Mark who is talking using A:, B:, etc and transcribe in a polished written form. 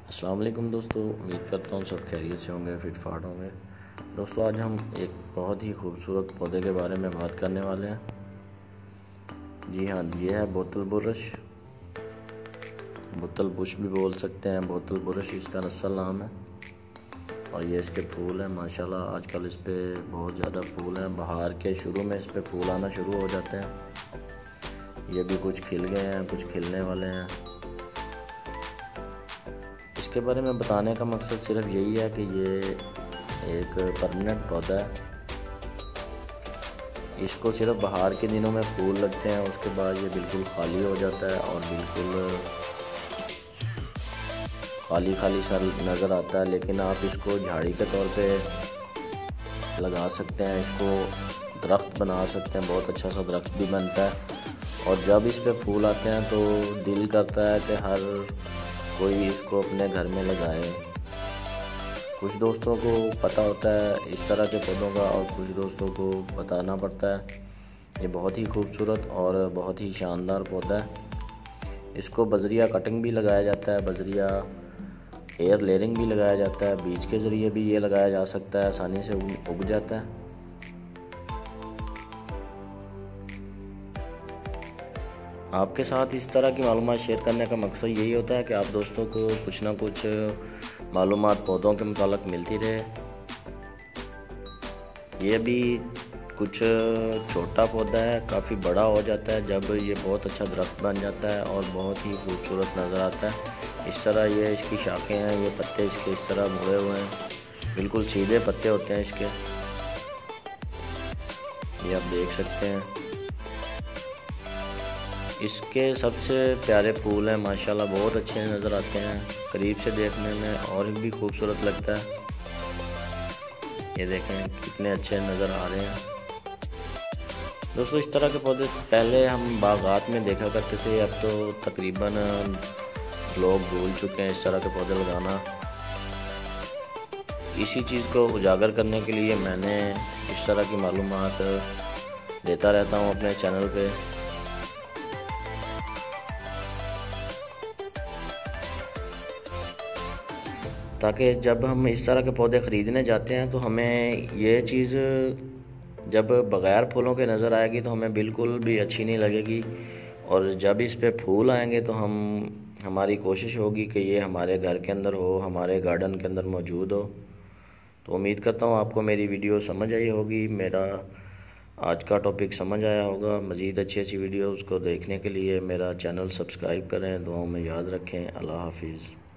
A: अस्सलाम वालेकुम दोस्तों, उम्मीद करता हूँ सब खैरियत से होंगे, फिट फाट होंगे। दोस्तों आज हम एक बहुत ही खूबसूरत पौधे के बारे में बात करने वाले हैं। जी हाँ, ये है बोतल बुरश। बोतल बुश भी बोल सकते हैं, बोतल बुरश इसका असल नाम है। और ये इसके फूल हैं। माशाल्लाह आजकल इस पे बहुत ज़्यादा फूल हैं। बहार के शुरू में इस पे फूल आना शुरू हो जाते हैं। ये भी कुछ खिल गए हैं, कुछ खिलने वाले हैं। इसके बारे में बताने का मकसद सिर्फ यही है कि ये एक परमानेंट पौधा है। इसको सिर्फ बहार के दिनों में फूल लगते हैं, उसके बाद ये बिल्कुल खाली हो जाता है और बिल्कुल खाली खाली सा नज़र आता है। लेकिन आप इसको झाड़ी के तौर पे लगा सकते हैं, इसको दरख्त बना सकते हैं, बहुत अच्छा सा दरख्त भी बनता है। और जब इस पे फूल आते हैं तो दिल करता है कि हर कोई इसको अपने घर में लगाए। कुछ दोस्तों को पता होता है इस तरह के पौधों का और कुछ दोस्तों को बताना पड़ता है। ये बहुत ही खूबसूरत और बहुत ही शानदार पौधा है। इसको बजरिया कटिंग भी लगाया जाता है, बजरिया एयर लेयरिंग भी लगाया जाता है, बीज के ज़रिए भी ये लगाया जा सकता है, आसानी से उग जाता है। आपके साथ इस तरह की मालूमात शेयर करने का मकसद यही होता है कि आप दोस्तों को कुछ ना कुछ मालूमात पौधों के मुतालिक मिलती रहे। ये भी कुछ छोटा पौधा है, काफ़ी बड़ा हो जाता है जब ये बहुत अच्छा दरख्त बन जाता है और बहुत ही खूबसूरत नज़र आता है। इस तरह ये इसकी शाखें हैं, ये पत्ते इसके इस तरह मुड़े हुए हैं, बिल्कुल सीधे पत्ते होते हैं इसके। ये आप देख सकते हैं। इसके सबसे प्यारे फूल हैं, माशाल्लाह बहुत अच्छे नज़र आते हैं, करीब से देखने में और भी खूबसूरत लगता है। ये देखें कितने अच्छे नज़र आ रहे हैं। दोस्तों इस तरह के पौधे पहले हम बागात में देखा करते थे, अब तो तकरीबन लोग भूल चुके हैं इस तरह के पौधे लगाना। इसी चीज़ को उजागर करने के लिए मैंने इस तरह की मालूमात देता रहता हूँ अपने चैनल पे। ताकि जब हम इस तरह के पौधे ख़रीदने जाते हैं तो हमें ये चीज़ जब बग़ैर फूलों के नज़र आएगी तो हमें बिल्कुल भी अच्छी नहीं लगेगी। और जब इस पे फूल आएंगे तो हमारी कोशिश होगी कि ये हमारे घर के अंदर हो, हमारे गार्डन के अंदर मौजूद हो। तो उम्मीद करता हूँ आपको मेरी वीडियो समझ आई होगी, मेरा आज का टॉपिक समझ आया होगा। मज़ीद अच्छी अच्छी वीडियोज़ को देखने के लिए मेरा चैनल सब्सक्राइब करें, दुआओं में याद रखें। अल्लाह हाफिज़।